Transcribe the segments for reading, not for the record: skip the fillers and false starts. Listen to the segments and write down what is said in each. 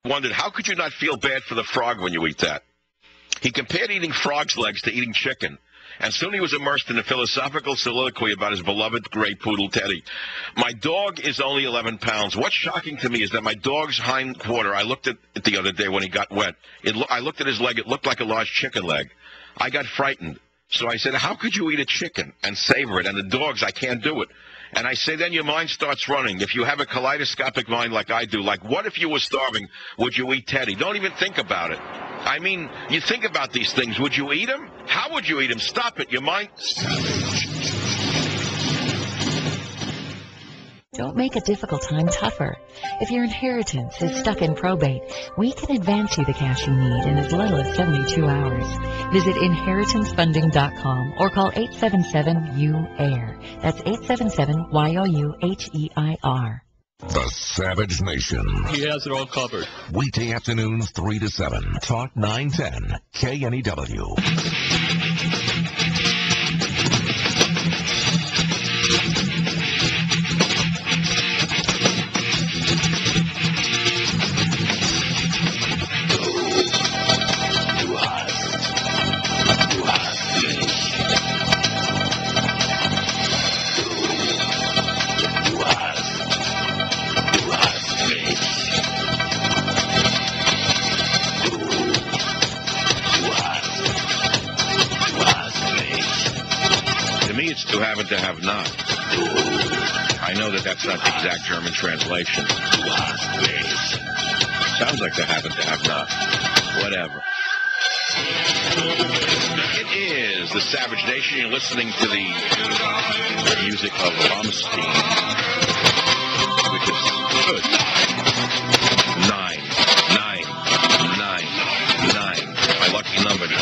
wondered, how could you not feel bad for the frog when you eat that? He compared eating frog's legs to eating chicken. And soon he was immersed in a philosophical soliloquy about his beloved gray poodle Teddy. My dog is only 11 pounds. What's shocking to me is that my dog's hind quarter, I looked at it the other day when he got wet. I looked at his leg. It looked like a large chicken leg. I got frightened. So I said, how could you eat a chicken and savor it? And the dogs, I can't do it. And I say, then your mind starts running. If you have a kaleidoscopic mind like I do, like what if you were starving? Would you eat Teddy? Don't even think about it. I mean, you think about these things. Would you eat him? How would you eat him? Stop it. Your mind... Don't make a difficult time tougher. If your inheritance is stuck in probate, we can advance you the cash you need in as little as 72 hours. Visit inheritancefunding.com or call 877-YOU-AIR. That's 877-YOU-HEIR. The Savage Nation. He has it all covered. Weekday afternoons 3 to 7. Talk 910 KNEW. To have and to have not. I know that that's not the exact German translation. Sounds like to have and to have not. Whatever. It is the Savage Nation. You're listening to the music of Rammstein, which is good. 9. My lucky number 9.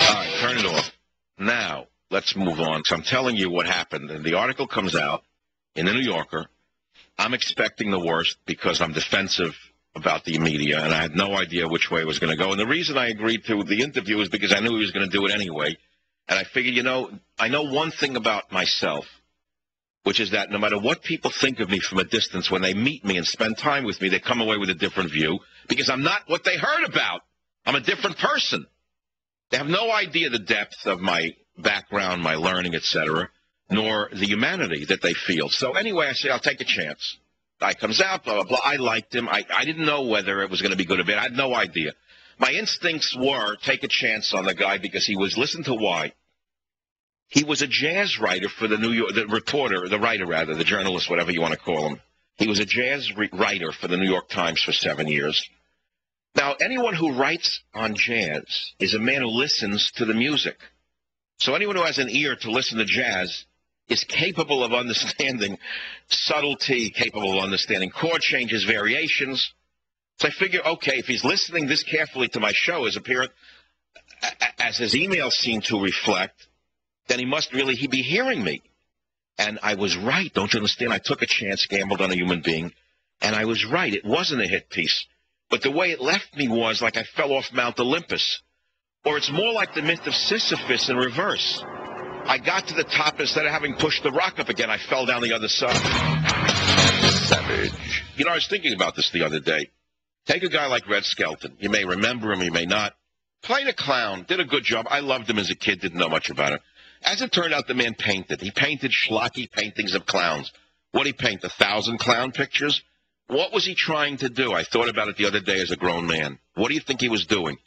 All right, turn it off. Now, let's move on. So I'm telling you what happened. And the article comes out in the New Yorker. I'm expecting the worst because I'm defensive about the media, and I had no idea which way it was going to go. And the reason I agreed to the interview is because I knew he was going to do it anyway. And I figured, I know one thing about myself, which is that no matter what people think of me from a distance, when they meet me and spend time with me, they come away with a different view because I'm not what they heard about. I'm a different person. They have no idea the depth of my background, my learning, etc., nor the humanity that they feel. So anyway, I say, I'll take a chance. Guy comes out, blah, blah, blah. I liked him. I didn't know whether it was going to be good or bad. I had no idea. My instincts were take a chance on the guy because he was, listen to why. He was a jazz writer for the the journalist, whatever you want to call him. He was a jazz writer for the New York Times for 7 years. Now, anyone who writes on jazz is a man who listens to the music. So anyone who has an ear to listen to jazz is capable of understanding subtlety, capable of understanding chord changes, variations. So I figure, okay, if he's listening this carefully to my show, as his emails seem to reflect, then he must really be hearing me. And I was right, don't you understand? I took a chance, gambled on a human being, and I was right. It wasn't a hit piece. But the way it left me was like I fell off Mount Olympus. Or it's more like the myth of Sisyphus in reverse. I got to the top, instead of having pushed the rock up again, I fell down the other side. Savage. I was thinking about this the other day. Take a guy like Red Skelton. You may remember him, you may not. Played a clown, did a good job. I loved him as a kid, didn't know much about him. As it turned out, the man painted. He painted schlocky paintings of clowns. What did he paint, 1,000 clown pictures? What was he trying to do? I thought about it the other day as a grown man. What do you think he was doing?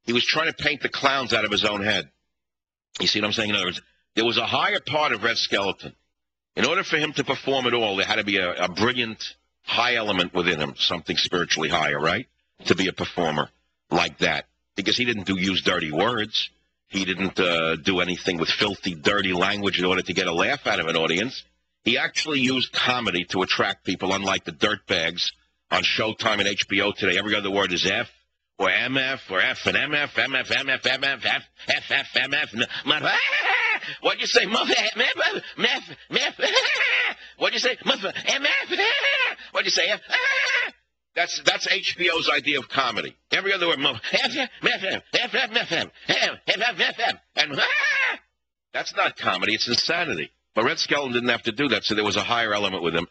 He was trying to paint the clowns out of his own head. You see what I'm saying? In other words, there was a higher part of Red Skelton. In order for him to perform at all, there had to be a brilliant, high element within him, something spiritually higher, right? To be a performer like that. Because he didn't use dirty words. He didn't do anything with filthy, dirty language in order to get a laugh out of an audience. He actually used comedy to attract people, unlike the dirtbags on Showtime and HBO today. Every other word is F, or MF, or F and MF, MF, MF, MF, F, F, F, MF. What'd you say? What'd you say? What'd you say? That's HBO's idea of comedy. Every other word, and that's not comedy, it's insanity. But Red Skelton didn't have to do that, so there was a higher element with him.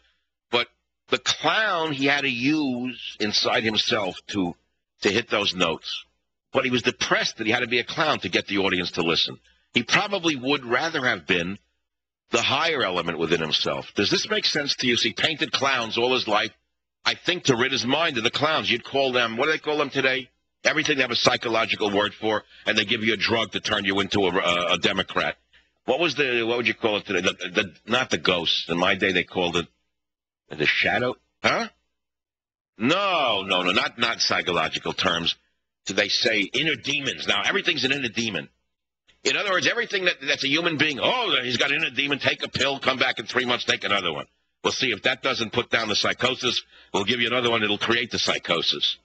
But The clown he had to use inside himself to hit those notes. But he was depressed that he had to be a clown to get the audience to listen. He probably would rather have been the higher element within himself. Does this make sense to you? See, painted clowns all his life, I think, to rid his mind of the clowns. You'd call them, what do they call them today? Everything they have a psychological word for, and they give you a drug to turn you into a Democrat. What would you call it today? Not the ghosts. In my day, they called it the shadow. Huh? No, not psychological terms. So they say inner demons. Now, everything's an inner demon. In other words, everything that's a human being, oh, he's got an inner demon, take a pill, come back in 3 months, take another one. We'll see if that doesn't put down the psychosis. We'll give you another one. It'll create the psychosis.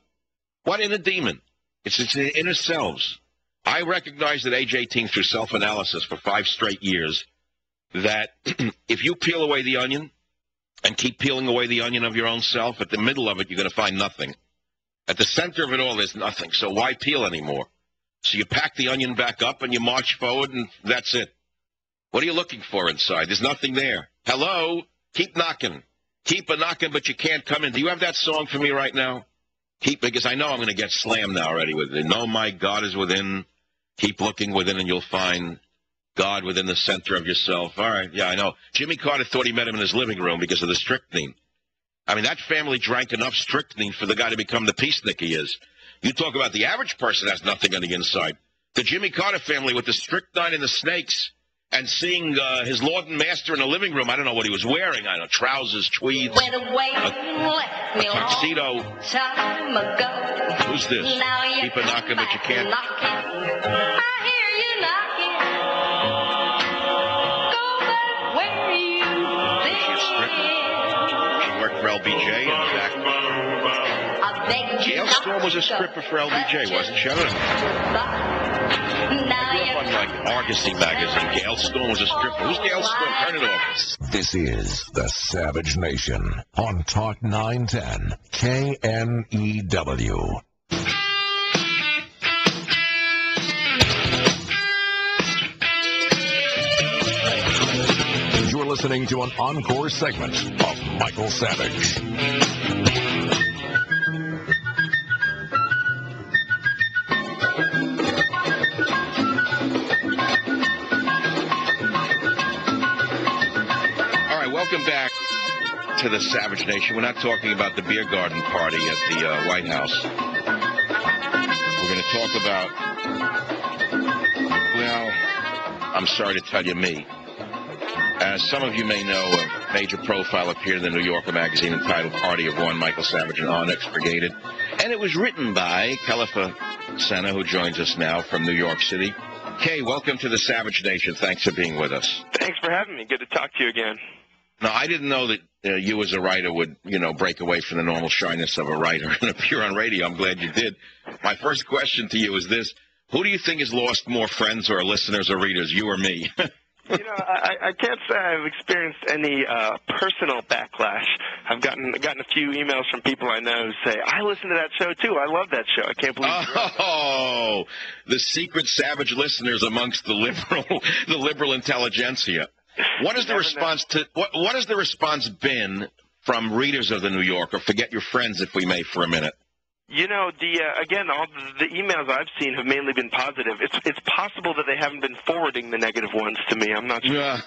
What inner demon? It's the inner selves. I recognized at age 18 through self-analysis for 5 straight years that if you peel away the onion and keep peeling away the onion of your own self, at the middle of it, you're going to find nothing. At the center of it all, there's nothing. So why peel anymore? So you pack the onion back up and you march forward, and that's it. What are you looking for inside? There's nothing there. Hello? Keep knocking. Keep a-knocking, but you can't come in. Do you have that song for me right now? Because I know I'm going to get slammed now already with it. No, my God is within. Keep looking within, and you'll find God within the center of yourself. All right, yeah, I know. Jimmy Carter thought he met him in his living room because of the strychnine. I mean, that family drank enough strychnine for the guy to become the peacenik he is. You talk about the average person has nothing on the inside. The Jimmy Carter family with the strychnine and the snakes and seeing his lord and master in the living room. I don't know what he was wearing. I don't know, trousers, tweeds, a tuxedo. Who's this? Keep a knocking, but you can't. I hear you knocking. Go back where you've been. She worked for LBJ in the back. Gail Storm was a stripper for LBJ, wasn't she? I don't know. I grew up on, like, Argosy magazine. Gail Storm was a stripper. Who's Gail Storm? Turn it off. This is The Savage Nation on Talk 910 KNEW. You're listening to an encore segment of Michael Savage. Welcome back to the Savage Nation. We're not talking about the beer garden party at the White House. We're going to talk about, well, I'm sorry to tell you, me. As some of you may know, a major profile appeared in the New Yorker magazine entitled Party of One, Michael Savage and Onyx Brigaded. And it was written by Khalifa Sena, who joins us now from New York City. Kay, welcome to the Savage Nation. Thanks for being with us. Thanks for having me. Good to talk to you again. Now, I didn't know that you as a writer would, break away from the normal shyness of a writer and appear on radio. I'm glad you did. My first question to you is this. Who do you think has lost more friends or listeners or readers, you or me? I can't say I've experienced any personal backlash. I've gotten a few emails from people I know who say, I listen to that show, too. I love that show. I can't believe Oh, the secret savage listeners amongst the liberal intelligentsia. What is the response to what has the response been from readers of the New Yorker? Forget your friends, if we may, for a minute. Again, all the emails I've seen have mainly been positive. It's possible that they haven't been forwarding the negative ones to me. I'm not sure.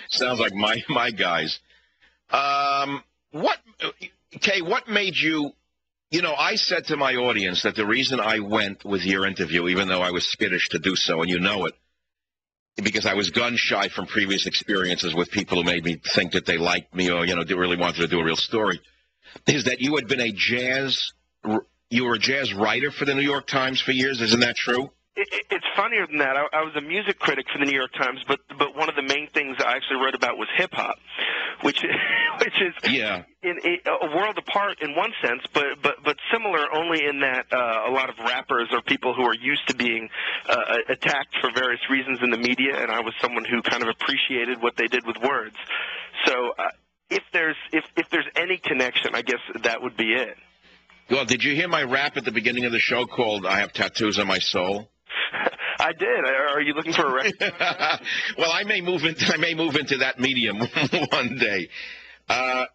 Sounds like my guys. What made you? I said to my audience that the reason I went with your interview, even though I was skittish to do so, and you know it, because I was gun-shy from previous experiences with people who made me think that they liked me or, really wanted to do a real story, is that you had been you were a jazz writer for the New York Times for years. Isn't that true? It's funnier than that. I was a music critic for the New York Times, but one of the main things I actually wrote about was hip-hop, which is in a world apart in one sense, but similar only in that a lot of rappers are people who are used to being attacked for various reasons in the media, and I was someone who kind of appreciated what they did with words. So if there's any connection, I guess that would be it. Well, did you hear my rap at the beginning of the show called "I Have Tattoos on My Soul"? I did. Are you looking for a record? Well, I may move into that medium one day.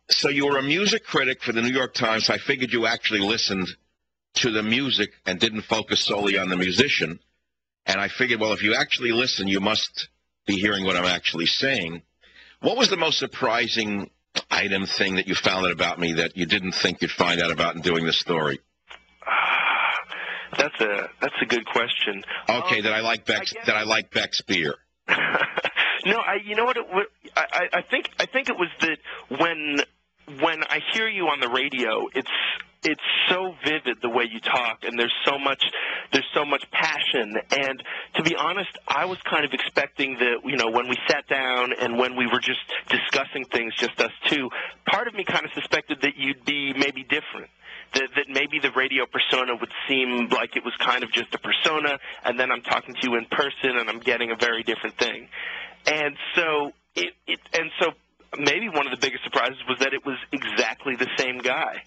So you were a music critic for the New York Times. So I figured you actually listened to the music and didn't focus solely on the musician. And I figured, well, if you actually listen, you must be hearing what I'm actually saying. What was the most surprising item thing that you found out about me that you didn't think you'd find out about in doing this story? That's a good question. Okay, that I like Beck's beer. No, you know what? I think it was that when I hear you on the radio, it's so vivid the way you talk, and there's so much passion. And to be honest, I was kind of expecting that, when we sat down and when we were just discussing things, just us two, part of me kind of suspected that you'd be maybe different. That maybe the radio persona would seem like it was kind of just a persona, and then I'm talking to you in person and I'm getting a very different thing. And so maybe one of the biggest surprises was that it was exactly the same guy.